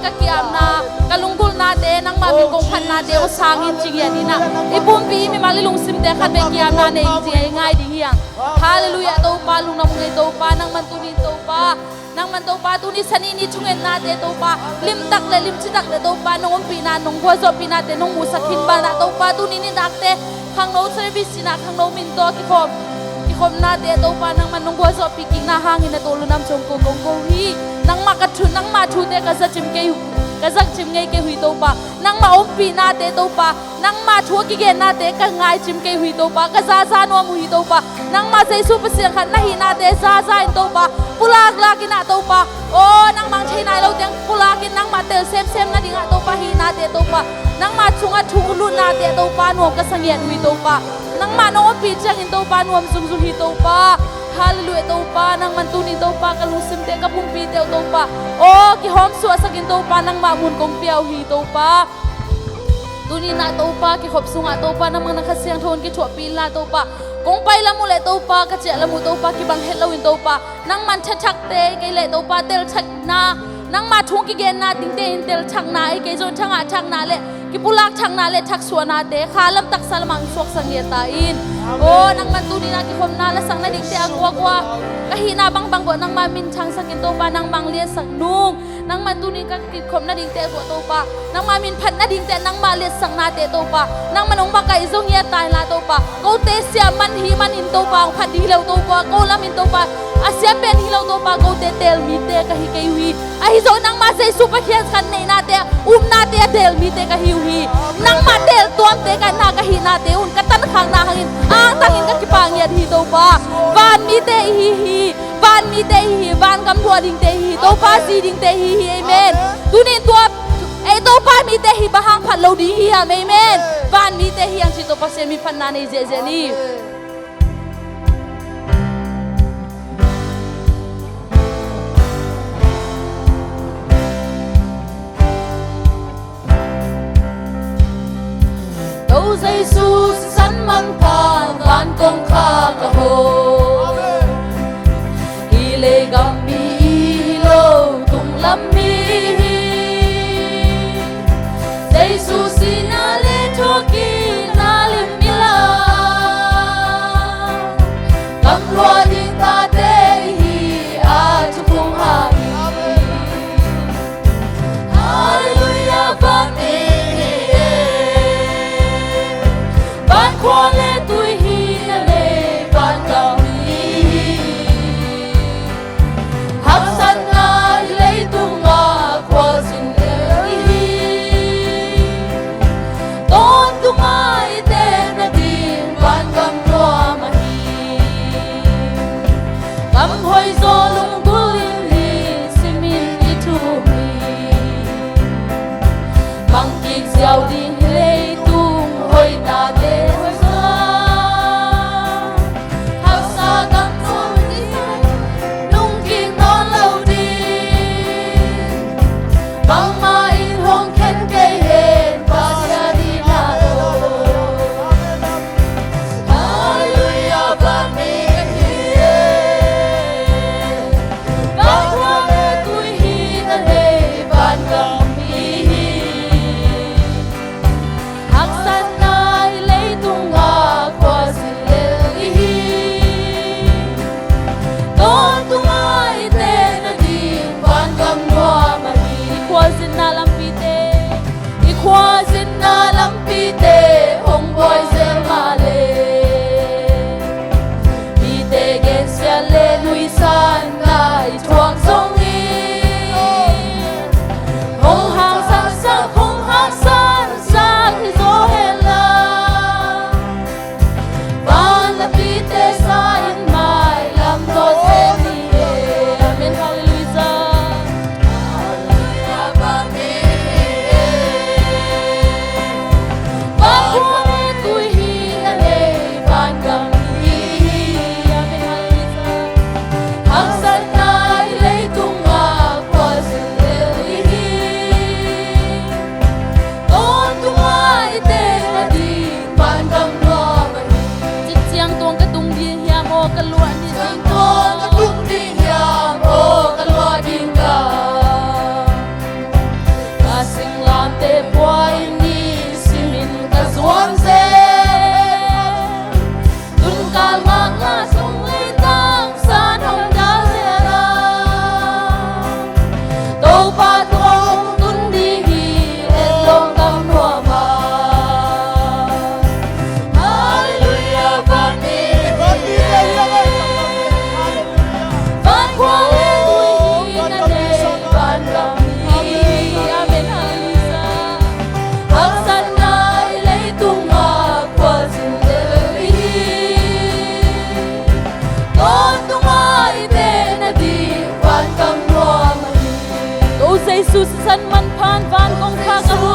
ka kiam na kalunggul na de nang ma min kong phan na de o sangin chingya ni na ipumpi mi malilung sim de khat be kiam na ne ji ngai ding hiang hallelujah to pa lung nam ngai to pa nang man tu ni to pa nang man to pa tu ni sani ni chungen na de to pa lim tak le lim chi tak le to pa nong pi na nong go zo pi na de nong mu sakhin ba na to pa tu ni ni dak te khang no service na khang no min to ki khom na de to pa nang man nong go zo pi king na hangin na to lu nam chong ko gong go hi nang ma ka thu nang ma thu de ka za chim ke ka zak chim ngai ke hui to pa nang ma om pi na de to pa nang ma thu ki ge na de ka ngai chim ke hui to pa ka za no mu hi to pa nang ma sei su pa siang khat na hi na de za in to pa pulak la ki na to pa o nang mang chei nai lo teng pulak ki nang ma tel sem na ding a to pa hi na de to pa nang ma chunga thu lu na de to pa nuam ka sangian hui to pa nang ma no pi chang in to pa nuam zum hi to pa hallelujah to pa nang man tu ni to pa ka lu sim te ka pum pi te to pa o ki hom su sakin to pa nang ma mun kong piao hi to pa tu ni na to pa ki khop sunga to pa nang mang khasiang thon ki chua pi la to pa kong pai la mu le to pa ka che la mu to pa ki bang hello in to pa nang man thak te ke le to pa tel thak na nang ma thung ki gen na ting te in tel thak na ai ke zon thang na le ki pulak thang na le thak suana te khalam tak salamang sok sang ye ta in o nang man tu ni na ki khom na la sang na ding te agwa ka hi na bang bo nang ma min chang sakin to pa nang bang le sak nung nang man tu ni ka ki khom na ding te bo to pa nang ma min phat na ding te nang ma le sang na te to pa nang manong ba kai zong ye tai la to pa ko te sia man hi man in to pa phat di lo to pa ko lam in to pa asia pen hi lo to pa ko te tel mi te ka hi ke wi a hi zo nang ma sei super khian khan nei na te na te tel mi te ka hi wi nang ma tel tuam te ka na ka hi na te un ka tan khang na hangin ang tangin ka ki pang ye hi to pa van mi te hi van mi te hi van kam thua ding te hi to pa si ding te hi amen tu nin tua ai to pa mi te hi bahang phat lo di hi amen van mi te hi ang chi to pa se mi phan na nei je ni giây su sẵn mang pha van công kha cả hồ hi lê gam mi lo tung lam mi giây su si na lê cho ki na lim mi la cầm loa ding ta te hi a chu kung ha hallelujah van mi qua lê tuổi hi lê ban cao hi hấp dẫn na lấy tung nga qua xin lê hi tôn tung ai tên na tin ban cầm loa mà hi cầm hoi gió lung bulin hi simin đi thu hi bằng kinh giàu din lê tung hoi ta tên Jesus san man phan van kong pha ka ho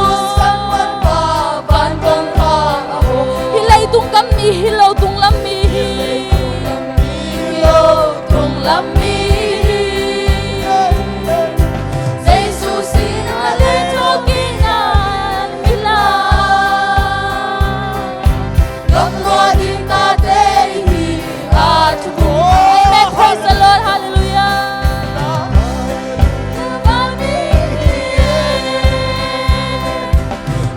van con pha ho hilay tung kami hilaw tung lami hilaw tung lami Jesus in alito kinan mila gamwa din tatehi at Amen. Praise the Lord. Hallelujah.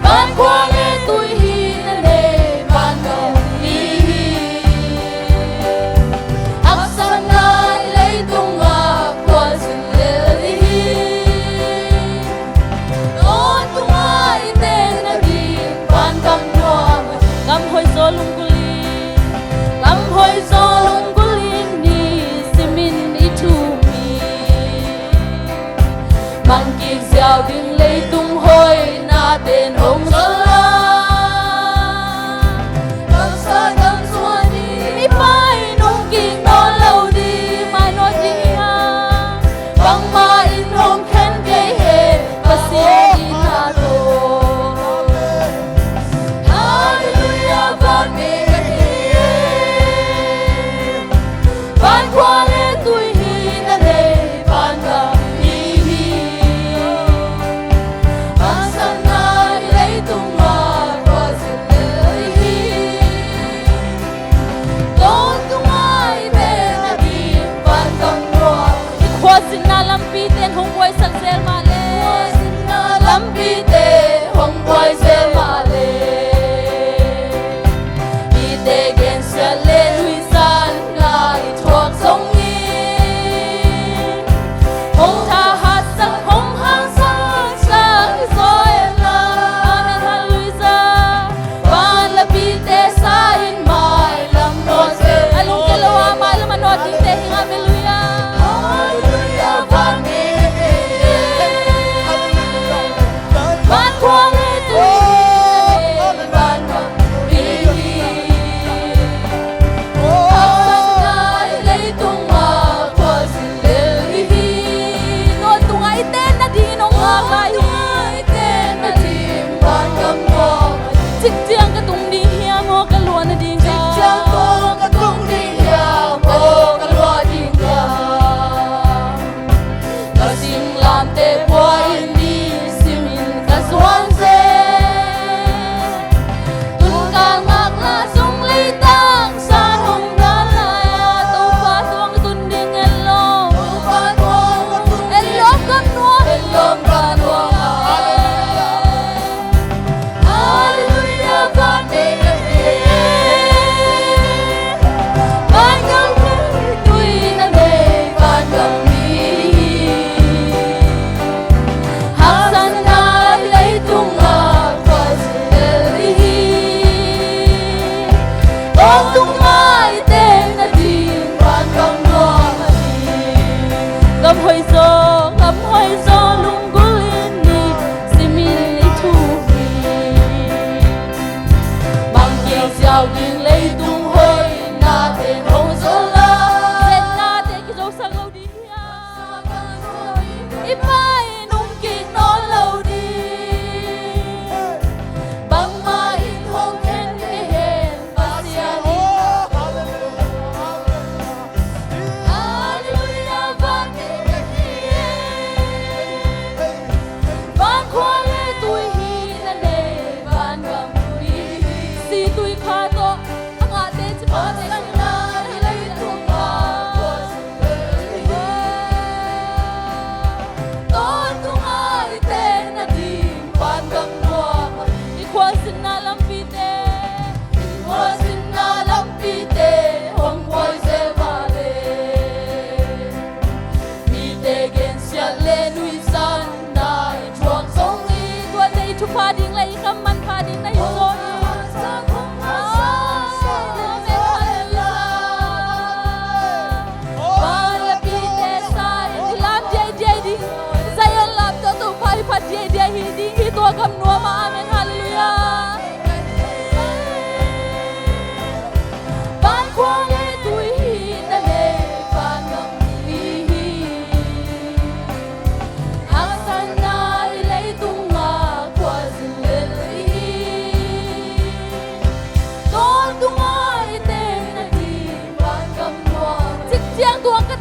ban quale tui hinane ban gam ni aksana lei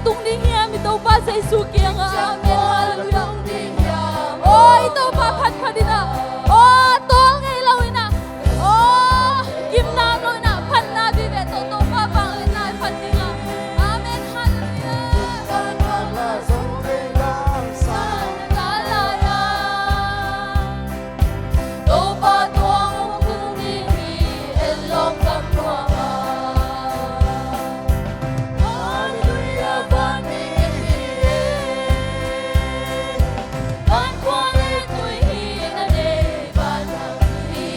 tung ding hiam ito pa sa isuki ang amen. Hallelujah. Oh, ito pa phat-phatina. Oh, tol ngay lawin na. Oh, kim na lo na phan na bibe to to pa pang na phatina. Amen. Hallelujah. Sangalaya. To pa tuang tung ding hi elong kam tuama. Hallelujah. Bani ban kwale tui hi na de ban hi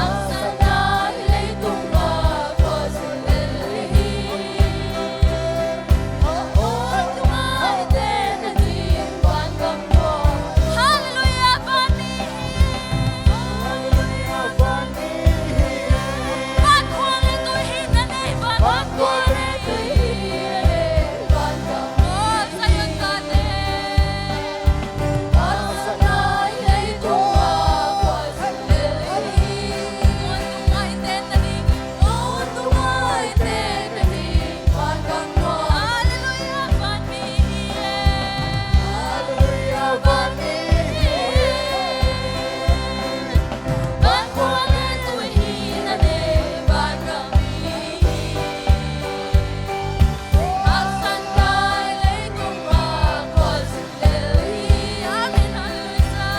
ang sana ilay tunga ko silili oh tumay ten na di ban kam mo. Hallelujah. Bani Hallelujah. Bani ban kwale tui hi na de ban kwale tui hi na de ban kam mo. Sayon tate ang sana ilay tunga ko silili tumay ten na di tumay ten na di ban kam mo. Hallelujah. Bani Hallelujah. Bani ban kwale tui hi na de ban kam ang sana ilay tunga ko silili. Amen. Hallelujah.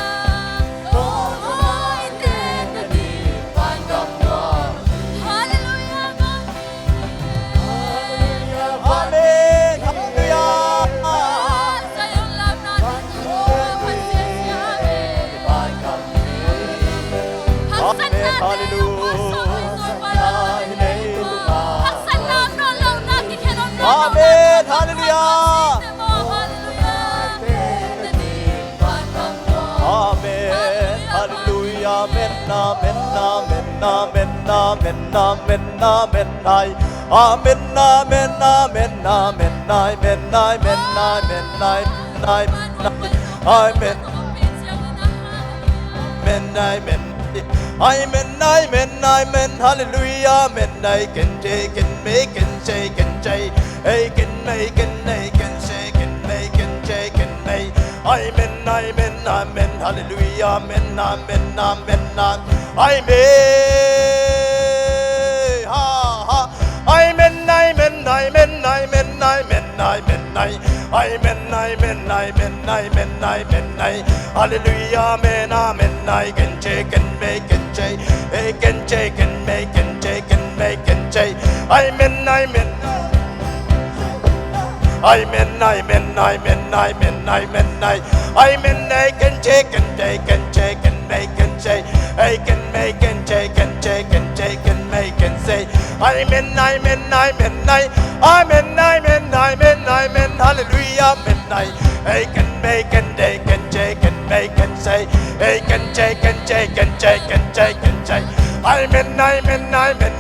Tumay ten na di ban kam mo. Hallelujah. Amen. Hallelujah. Sa iyong love natin, pansensya, amen. Haksan natin ang puso, puso para haksan lang no lang natin hinom na Amen. Hallelujah. Amen. Hallelujah. Amen. Amen. Amen. Amen. Amen. Amen. Amen. Ay. Amen. Amen. Amen. Amen. Amen. Amen. Amen. Amen. Amen. Amen. Amen. Amen. Amen. Amen. Hallelujah. Amen. I can take and make and shake and shake. I can make and make and shake and make and shake and make. Amen. Amen. Amen. Hallelujah. Amen. Amen. Amen. Amen. Ha ha. Amen. Amen. Amen. Amen. Amen. Amen. Amen. Amen. Amen. Amen. Amen. Hallelujah. Amen. Amen. I can shake and make and shake. I can shake and make and shake and make and shake. Amen. Amen. Amen. Amen. Amen. Amen. Amen. Amen. I can shake and take and shake and make and shake. I can make and shake and shake and shake and make and say. Amen. Amen. Amen. Amen. Amen. Amen. Amen. Hallelujah. Amen. I can make and take and shake and make and say. I can shake and shake and shake and shake and shake. Amen. Amen. Amen.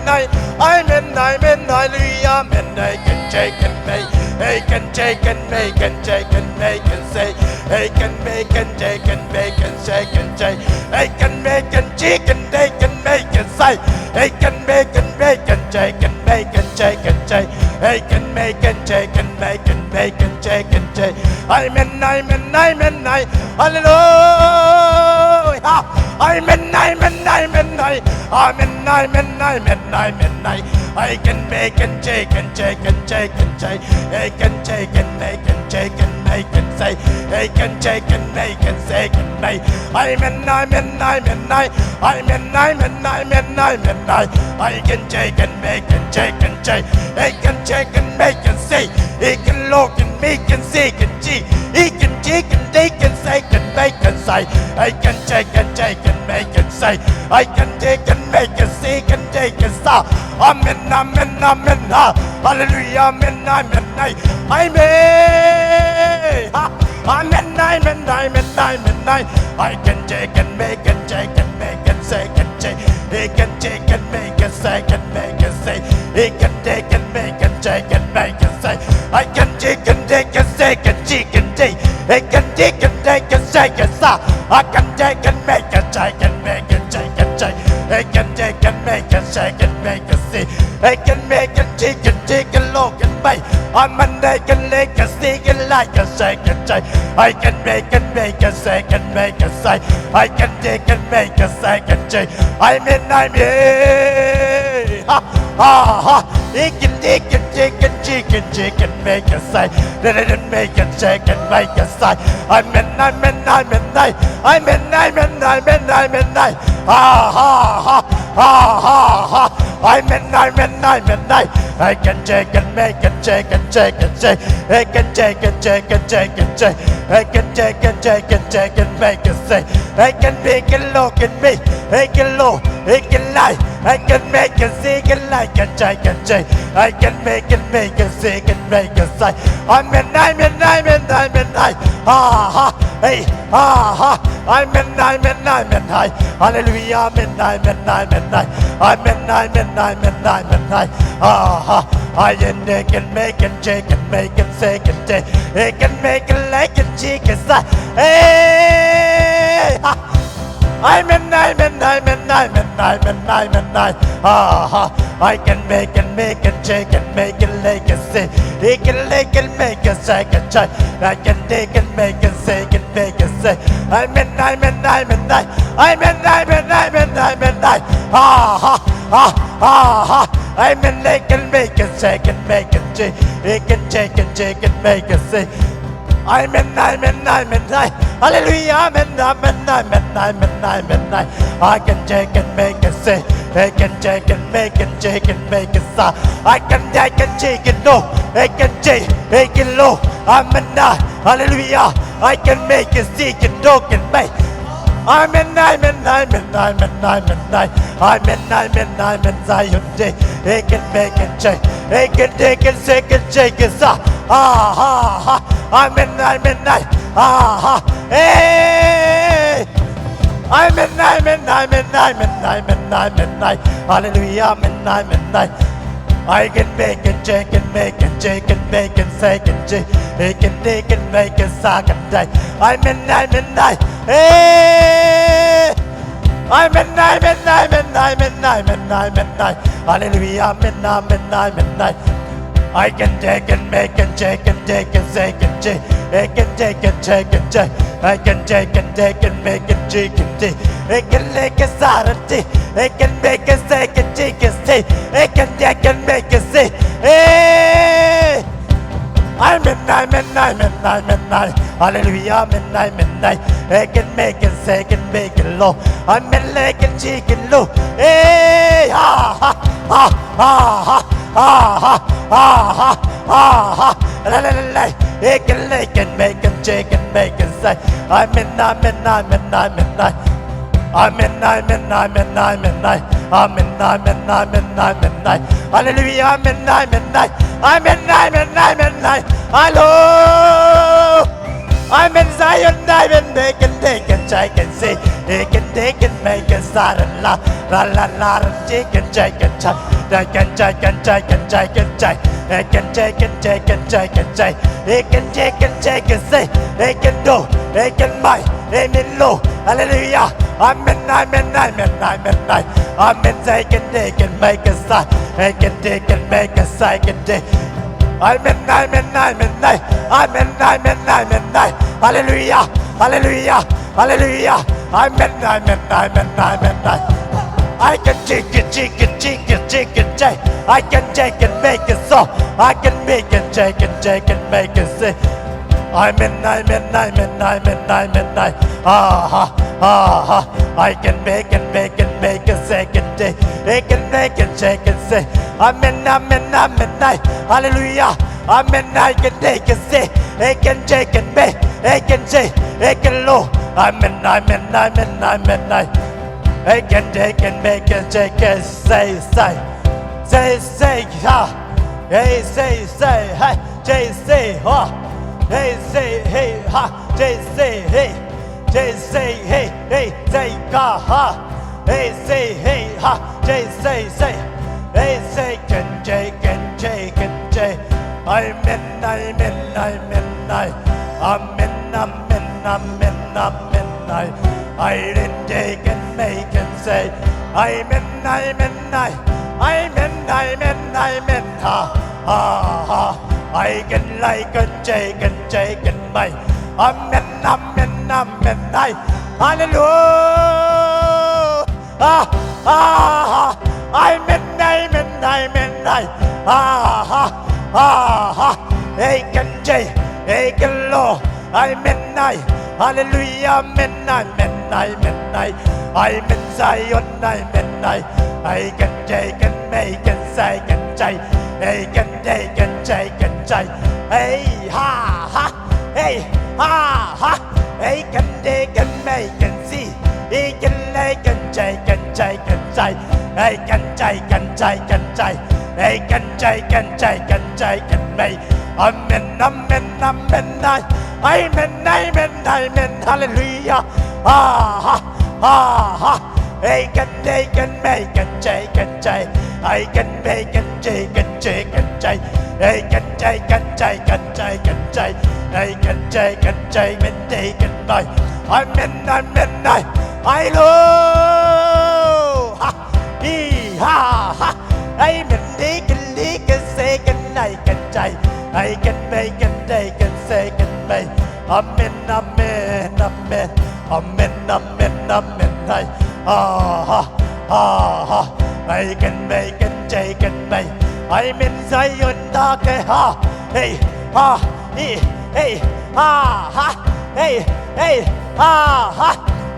Amen. Amen. Hallelujah. Amen. I can shake and make. I can shake and make and shake and make and say. I can make and shake and make and shake and shake. I can make and shake and take and make and say. I can make and shake and make and shake and shake. I can make and shake and make and make and shake and shake. Amen. Amen. Amen. Hallelujah. Amen. Amen. Amen. Amen. Amen. Amen. Amen. I can make and shake and shake and shake and shake. I can shake and make and shake and make and say. I can shake and make and shake and make. Amen. Amen. Amen. Amen. Amen. Amen. Amen. I can shake and make and shake and shake. I can shake and make and say. He can look and make and say and see. He can shake and take and shake and make and say. I can shake and make and say. I can take and make and shake and take and say. Amen. Amen. Amen. Hallelujah. Amen. Amen. Amen. Amen. Amen. Amen. Amen. I can shake and make and shake and make and shake and shake. He can shake and make and shake and make and say. He can take and make and shake and make and say. I can shake and take and shake and shake and shake. He can take and take and shake and say. I can take and make and shake and make and shake and shake. He can take and make and shake and make and say. He can make and cheek and take a look at me. I'm a naked leg, a stick and like a second day. I can make a second, make a say. I can take and make a second day. I'm in. Ha ha ha. He can take and make a say. Then it make a shake and make a say. I'm in. Ha ha ha. Ha ha ha. I'm in. I can take and make and shake and shake and shake. I can take and shake and shake and shake. I can take and shake and shake and make a say. I can make a look at me. I can look, I can lie. I can make a sing and like a shake and shake. I can make a sing and make a say. I'm in. Ha ha. Hey, ha ha. I'm in. Hallelujah. I'm in. I'm in. Ha ha. I can make and shake and make and shake and shake. I can make it like a chick and say, hey, ha. I'm in. Ha ha. I can make and shake and make it like a say. He can make and make a shake and shake. I can take and make and shake and make a say. I'm in. Ha ha ha ha. I'm in like and make and shake and make and shake. He can shake and make a say. I'm in. Hallelujah. I'm in. I can shake and make a say. I can shake and make and shake and make a say. I can shake and no. I can shake and low. I'm in. Hallelujah. I can make a stick and dog and make. I'm in Zion day. He can make and shake. He can take and shake and shake and say, ha ha ha. I'm in. Ha ha. Hey. I'm in. Hallelujah. I'm in. I can make and shake and make and shake and make and shake and shake. He can take and make a second day. I'm in. Hey. I'm in. Hallelujah. I'm in. I can take and make and shake and take and shake and shake. I can take and shake and shake. I can take and make and shake and shake. I can make a Saturday. I can make a shake and shake and shake. I can take and make a shake. Hey. I'm in. Hallelujah. I'm in. I can make and shake and make it low. I'm in like and shake and low. Hey. Ha ha ha ha ha ha ha ha ha ha. He can make and make and shake and make and say, I'm in. I'm in. Hallelujah. I'm in. Hello. I'm in Zion, diamond, make and take and shake and say, he can take and make a start and la and shake and shake and shake. They can shake and shake and shake and shake. They can shake and shake and shake and shake. He can shake and shake and say, he can do, he can buy, he can low. Hallelujah. I'm in. I'm in. Take and take and make a start. He can take and make a second day. I'm in. Hallelujah. Hallelujah. I'm in. I can shake and shake and shake and shake and shake. I can shake and make a song. I can make and shake and shake and make a sing. I'm in. Ha ha ha. I can make and make and make a second day. I can make and shake and say, I'm in. Hallelujah. I'm in. I can take and say, I can shake and make, I can say, I can low. I'm in. I can take and make and shake and say, ha. Hey, say, hey, say, ha. Hey, say, hey, ha. Say, hey. Say, hey, say, ha. Hey, say, hey, ha. Say. Hey, say, can shake and shake and shake. I'm in. I didn't take and make and say, I'm in. Amen, amen, amen, ha, ha, ha. I can like and shake and may. Amen, amen, amen, I. Hallelujah. Ah, ah, ah. Amen, amen, amen, I. Ah, ah, ah, ah. Hey, can J, hey, can Lo. Amen, I. Hallelujah, amen, amen, amen, I. Amen, Zion, amen, I can take and make and say and say, hey, can take and take and say, hey, ha, ha, hey, ha, ha, hey, can take and make and see, he can take and take and take and say, hey, can take and take and say, hey, can take and take and take and make, amen, amen, amen, amen, amen, amen, hallelujah, ha, ha, ha, ha. I can take and make and take and take. I can make and take and take and take. I can take and take and take and take. I can take and take and take and take. Amen, amen, I love. Ha, he, ha, ha. Amen, take and say and I can take. I can make and take and say and make. Amen, amen, amen, amen, amen, amen. Ha, ha, I can make and take and make. I'm in Zion, take ha, hey, ha, hey, hey, ha, ha, hey, hey, ha, ha.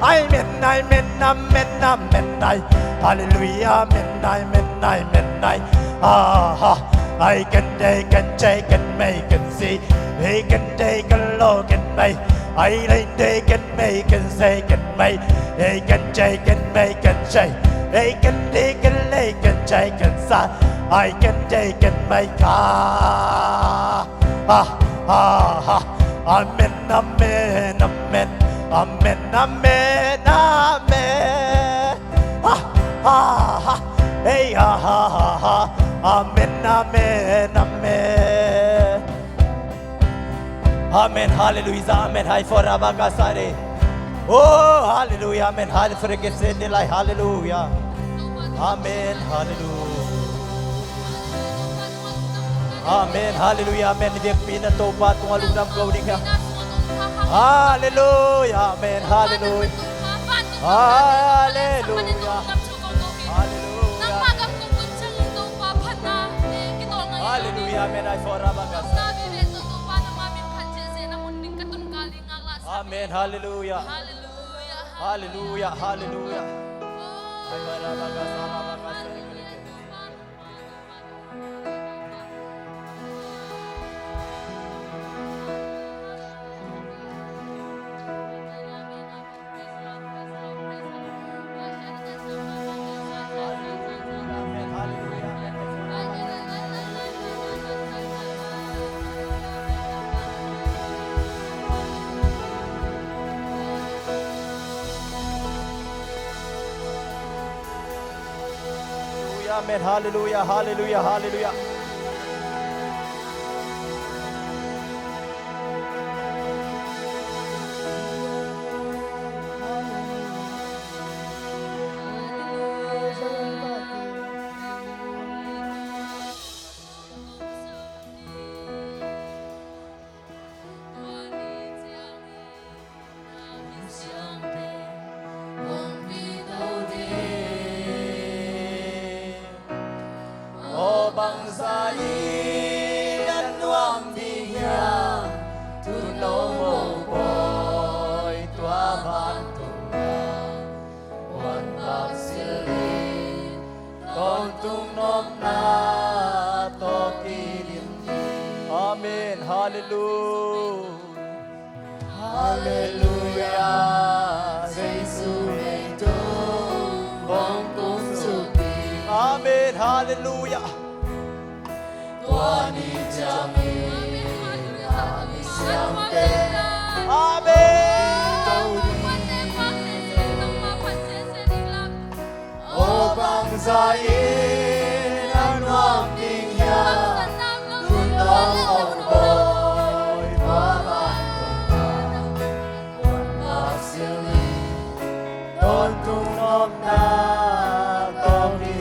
Amen, amen, amen, amen, hallelujah, amen, amen, amen, ha, ha. I can take and make and see. He can take and look and make. I can take and make and say and make. He can take and make and say. He can take and make and take and say. I can take and make. Ah, ah, ah, ah. Amen, amen, amen, amen, amen, amen. Ah, ah, ah. Hey, ah, ah, ah, ah. Amen, amen, amen. Amen, hallelujah, amen, hi for Abagasare. Oh, hallelujah, amen, hallelujah, for a gift in the life, hallelujah. Amen, hallelujah. Amen, hallelujah, amen, the pinatopa, tungalunam gawin ka. Hallelujah, amen, hallelujah. Hallelujah. Hallelujah, amen, hi for Abagasare. Amen, hallelujah. Hallelujah, hallelujah. Amen, hallelujah, hallelujah, hallelujah. Amen, hallelujah. Hallelujah. Amen, hallelujah. Zain an wang ding ya tunong ong boy paman wan masili don tung nom na tong di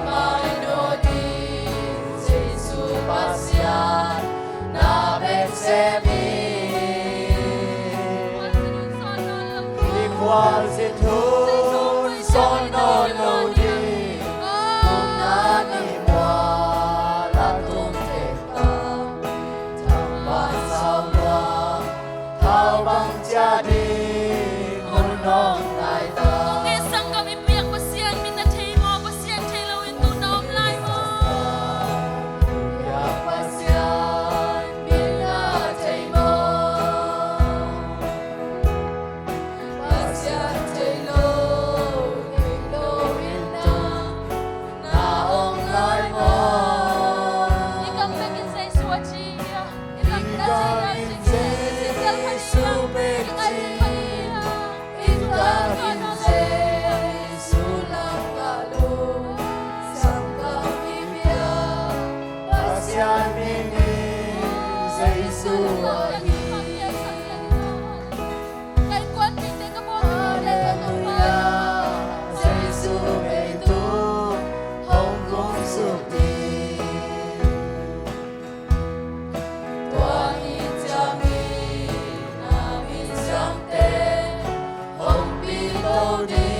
mai no di Giêsu pasian na Bethsemi igual se tu sono lodi kung nanimwa la tumteka tanpa sawa kau bang jadi gunung lai ta Sang kami piyak pasian minta mo pasian lo itu daom lai mo. ya pasian bila taimo pasian tailo ilo ina na ong lai mo Ikang naging sa iswachi. Ikang Ikang naging sa iswachi. Pasian ini Yesu Kay kuan pinte ka po. Haleluya Yesu itu Hong Kong Sukti Tuhan ijami Nami Sangte Hong Pito Di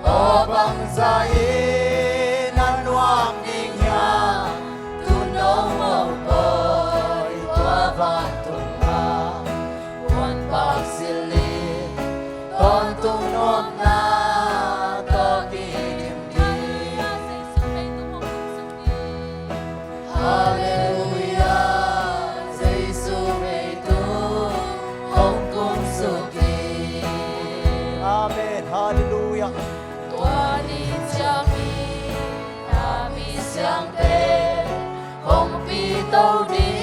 O bangsa nan wang ding ya tunong mo boy tua vantung ma wan pagsili ton tunom na to kinimdi Haleluya Yesu itu Hong Kong Suki Amen. Hallelujah. Tuhan ijami Nami Sangte Hong Pito Di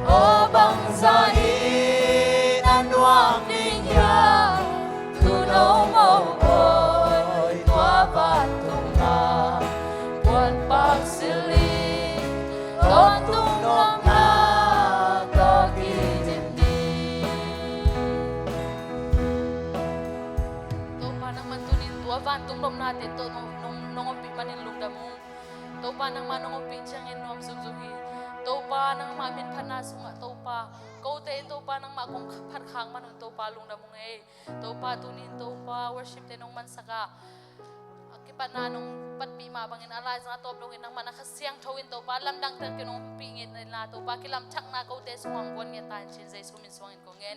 O bangsa nan wang niya Tunong mo boy Tua batung na Buwan pagsili Ton tunong na Tagidindi To pa nang mantunin tua van tungrom natin to nung umpi manin lungda mo. To pa nang manong umpi siyang inom sumsuhi. To pa nang mamin panasunga to pa. Kau te to pa nang makong parkhang manun to pa lungda mo ngay. To pa tunin to pa worship te nung mansaka. Kipat na nung patpi mabangin alay sa top lungin nang manakasiyang tawin to pa lamdang ter kinong pingit na to pa kilam chak na kau te sumang buwan nga tan sin say sumin suwangin ko ngayon